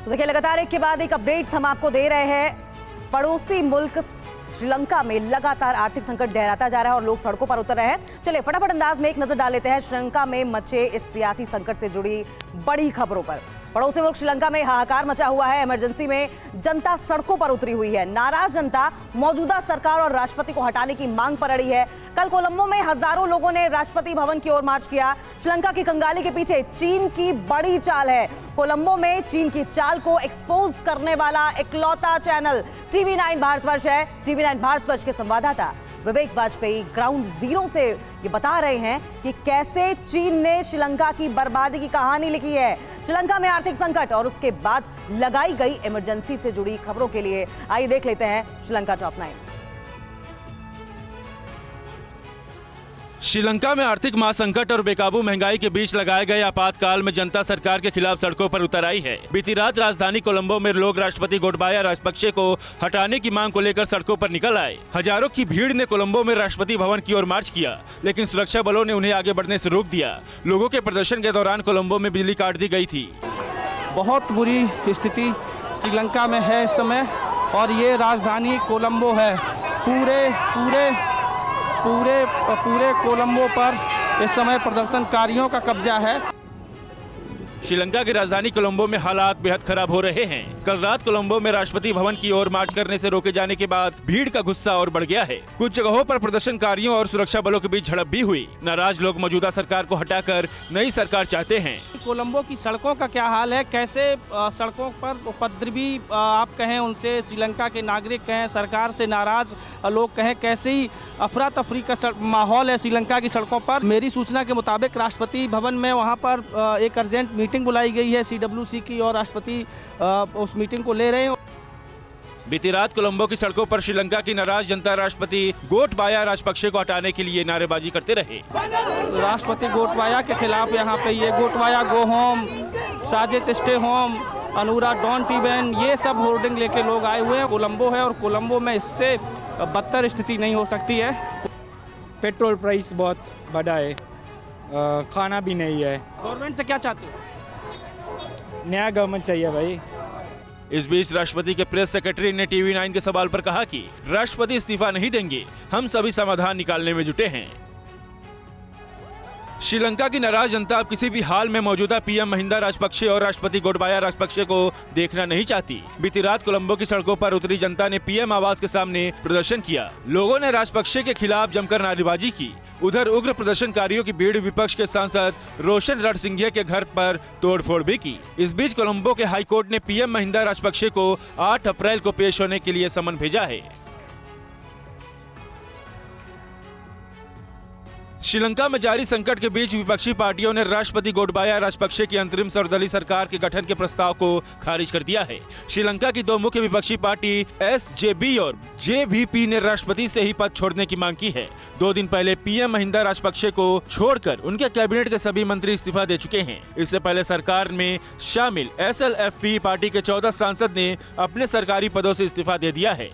तो देखिए, लगातार एक के बाद एक अपडेट्स हम आपको दे रहे हैं। पड़ोसी मुल्क श्रीलंका में लगातार आर्थिक संकट गहराता जा रहा है और लोग सड़कों पर उतर रहे हैं। चलिए फटाफट अंदाज में एक नजर डाल लेते हैं श्रीलंका में मचे इस सियासी संकट से जुड़ी बड़ी खबरों पर। पड़ोसी मुल्क श्रीलंका में हाहाकार मचा हुआ है। इमरजेंसी में जनता सड़कों पर उतरी हुई है। नाराज जनता मौजूदा सरकार और राष्ट्रपति को हटाने की मांग पर अड़ी है। कल कोलंबो में हजारों लोगों ने राष्ट्रपति भवन की ओर मार्च किया। श्रीलंका की कंगाली के पीछे चीन की बड़ी चाल है। कोलंबो में चीन की चाल को एक्सपोज करने वाला इकलौता चैनल TV9 भारतवर्ष है। TV9 भारतवर्ष के संवाददाता विवेक वाजपेयी ग्राउंड जीरो से ये बता रहे हैं कि कैसे चीन ने श्रीलंका की बर्बादी की कहानी लिखी है। श्रीलंका में आर्थिक संकट और उसके बाद लगाई गई इमरजेंसी से जुड़ी खबरों के लिए आइए देख लेते हैं श्रीलंका टॉप 9। श्रीलंका में आर्थिक महासंकट और बेकाबू महंगाई के बीच लगाए गए आपातकाल में जनता सरकार के खिलाफ सड़कों पर उतर आई है। बीती रात राजधानी कोलंबो में लोग राष्ट्रपति गोटबाया राजपक्षे को हटाने की मांग को लेकर सड़कों पर निकल आए। हजारों की भीड़ ने कोलंबो में राष्ट्रपति भवन की ओर मार्च किया, लेकिन सुरक्षा बलों ने उन्हें आगे बढ़ने से रोक दिया। लोगों के प्रदर्शन के दौरान कोलंबो में बिजली काट दी गई थी। बहुत बुरी स्थिति श्रीलंका में है इस समय और ये राजधानी कोलंबो है। पूरे कोलंबो पर इस समय प्रदर्शनकारियों का कब्जा है। श्रीलंका की राजधानी कोलंबो में हालात बेहद खराब हो रहे हैं। कल रात कोलंबो में राष्ट्रपति भवन की ओर मार्च करने से रोके जाने के बाद भीड़ का गुस्सा और बढ़ गया है। कुछ जगहों पर प्रदर्शनकारियों और सुरक्षा बलों के बीच झड़प भी हुई। नाराज लोग मौजूदा सरकार को हटाकर नई सरकार चाहते हैं। कोलंबो की सड़कों का क्या हाल है, कैसे सड़कों पर उपद्रवी आप कहें, उनसे श्रीलंका के नागरिक कहें, सरकार से नाराज लोग कहें, कैसे ही अफरा तफरी का माहौल है श्रीलंका की सड़कों पर। मेरी सूचना के मुताबिक राष्ट्रपति भवन में वहाँ पर एक अर्जेंट मीटिंग बुलाई गई है CWC की और राष्ट्रपति उस मीटिंग को ले रहे हैं। बीती रात कोलंबो की सड़कों पर श्रीलंका की नाराज जनता राष्ट्रपति गोटबाया राजपक्षे को हटाने के लिए नारेबाजी करते रहे। राष्ट्रपति गोटबाया के खिलाफ यहाँ पे ये Gotabaya go home, Sajid stay home, Anura don't even, ये सब होर्डिंग लेके लोग आए हुए हैं। कोलंबो है और कोलंबो में इससे बदतर स्थिति नहीं हो सकती है। पेट्रोल प्राइस बहुत बढ़ा है, खाना भी नहीं है। गवर्नमेंट से क्या चाहते हो? नया गवर्नमेंट चाहिए भाई। इस बीच राष्ट्रपति के प्रेस सेक्रेटरी ने TV9 के सवाल पर कहा कि राष्ट्रपति इस्तीफा नहीं देंगे, हम सभी समाधान निकालने में जुटे हैं। श्रीलंका की नाराज जनता अब किसी भी हाल में मौजूदा PM महिंदा राजपक्षे और राष्ट्रपति गोटबाया राजपक्षे को देखना नहीं चाहती। बीती रात कोलंबो की सड़कों पर उतरी जनता ने PM आवास के सामने प्रदर्शन किया। लोगों ने राजपक्षे के खिलाफ जमकर नारेबाजी की। उधर उग्र प्रदर्शनकारियों की भीड़ विपक्ष के सांसद रोशन रणसिंघे के घर पर तोड़फोड़ भी की। इस बीच कोलंबो के हाईकोर्ट ने PM महिंदा राजपक्षे को 8 अप्रैल को पेश होने के लिए समन भेजा है। श्रीलंका में जारी संकट के बीच विपक्षी पार्टियों ने राष्ट्रपति गोटबाया राजपक्षे की अंतरिम सर्वदलीय सरकार के गठन के प्रस्ताव को खारिज कर दिया है। श्रीलंका की दो मुख्य विपक्षी पार्टी SJB और JVP ने राष्ट्रपति से ही पद छोड़ने की मांग की है। 2 दिन पहले PM महिंदा राजपक्षे को छोड़कर उनके कैबिनेट के सभी मंत्री इस्तीफा दे चुके हैं। इससे पहले सरकार में शामिल SLFP पार्टी के 14 सांसद ने अपने सरकारी पदों से इस्तीफा दे दिया है।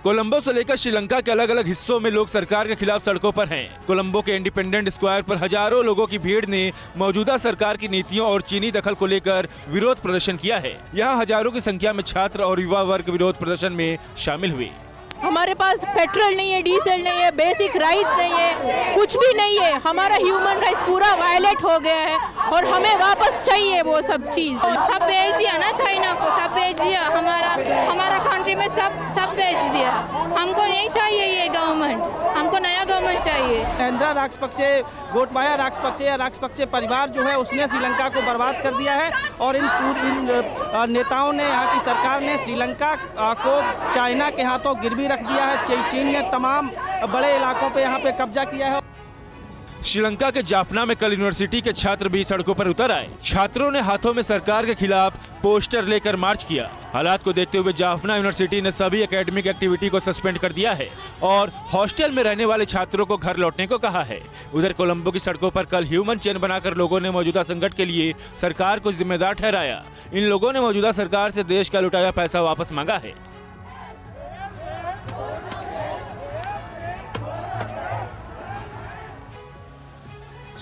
कोलंबो से लेकर श्रीलंका के अलग अलग हिस्सों में लोग सरकार के खिलाफ सड़कों पर हैं। कोलंबो के इंडिपेंडेंट स्क्वायर पर हजारों लोगों की भीड़ ने मौजूदा सरकार की नीतियों और चीनी दखल को लेकर विरोध प्रदर्शन किया है। यहाँ हजारों की संख्या में छात्र और युवा वर्ग विरोध प्रदर्शन में शामिल हुए। हमारे पास पेट्रोल नहीं है, डीजल नहीं है, बेसिक राइट्स नहीं है, कुछ भी नहीं है। हमारा ह्यूमन राइट्स पूरा वायलेट हो गया है और हमें वापस चाहिए वो सब चीज़। सब बेच दिया ना, चाइना को सब बेच दिया। हमारा कंट्री में सब बेच दिया। हमको नहीं चाहिए ये गवर्नमेंट, हमको नया गवर्नमेंट चाहिए। महिंदा राजपक्षे, गोटबाया राजपक्षे या राजपक्षे परिवार जो है उसने श्रीलंका को बर्बाद कर दिया है और इन नेताओं ने, यहाँ की सरकार ने श्रीलंका को चाइना के हाथों गिरवी रख दिया है। चीन ने तमाम बड़े इलाकों पे यहाँ पे कब्जा किया है। श्रीलंका के जाफना में कल यूनिवर्सिटी के छात्र भी सड़कों पर उतर आए। छात्रों ने हाथों में सरकार के खिलाफ पोस्टर लेकर मार्च किया। हालात को देखते हुए जाफना यूनिवर्सिटी ने सभी एकेडमिक एक्टिविटी को सस्पेंड कर दिया है और हॉस्टल में रहने वाले छात्रों को घर लौटने को कहा है। उधर कोलंबो की सड़कों पर कल ह्यूमन चेन बनाकर लोगों ने मौजूदा संकट के लिए सरकार को जिम्मेदार ठहराया। इन लोगों ने मौजूदा सरकार से देश का लुटाया पैसा वापस मांगा है।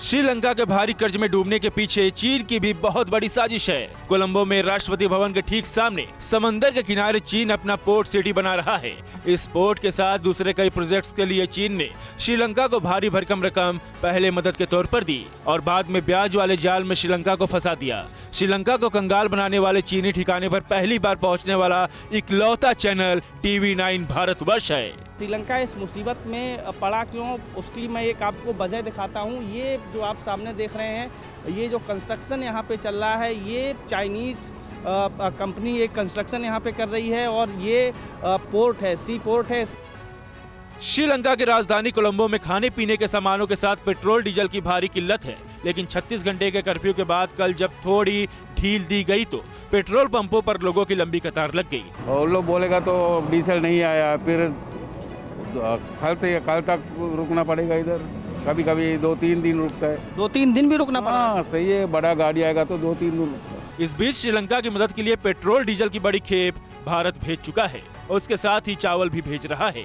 श्रीलंका के भारी कर्ज में डूबने के पीछे चीन की भी बहुत बड़ी साजिश है। कोलंबो में राष्ट्रपति भवन के ठीक सामने समंदर के किनारे चीन अपना पोर्ट सिटी बना रहा है। इस पोर्ट के साथ दूसरे कई प्रोजेक्ट्स के लिए चीन ने श्रीलंका को भारी भरकम रकम पहले मदद के तौर पर दी और बाद में ब्याज वाले जाल में श्रीलंका को फंसा दिया। श्रीलंका को कंगाल बनाने वाले चीनी ठिकाने पर पहली बार पहुंचने वाला इकलौता चैनल TV9 भारतवर्ष है। श्रीलंका इस मुसीबत में पड़ा क्यों, उसकी मैं एक आपको वजह दिखाता हूँ। ये जो आप सामने देख रहे हैं, ये जो कंस्ट्रक्शन यहाँ पे चल रहा है, ये चाइनीज कंपनी एक कंस्ट्रक्शन यहाँ पे कर रही है और ये पोर्ट है, सी पोर्ट है। श्रीलंका की राजधानी कोलंबो में खाने पीने के सामानों के साथ पेट्रोल डीजल की भारी किल्लत है, लेकिन 36 घंटे के कर्फ्यू के बाद कल जब थोड़ी ढील दी गई तो पेट्रोल पंपों पर लोगों की लंबी कतार लग गई। और लोग बोलेगा तो डीजल नहीं आया, फिर कल तक रुकना पड़ेगा। इधर कभी कभी 2-3 दिन रुकता है। 2-3 दिन भी रुकना पड़ा। हाँ सही है, बड़ा गाड़ी आएगा तो 2-3 दिन रुकता है। इस बीच श्रीलंका की मदद के लिए पेट्रोल डीजल की बड़ी खेप भारत भेज चुका है और उसके साथ ही चावल भी भेज रहा है।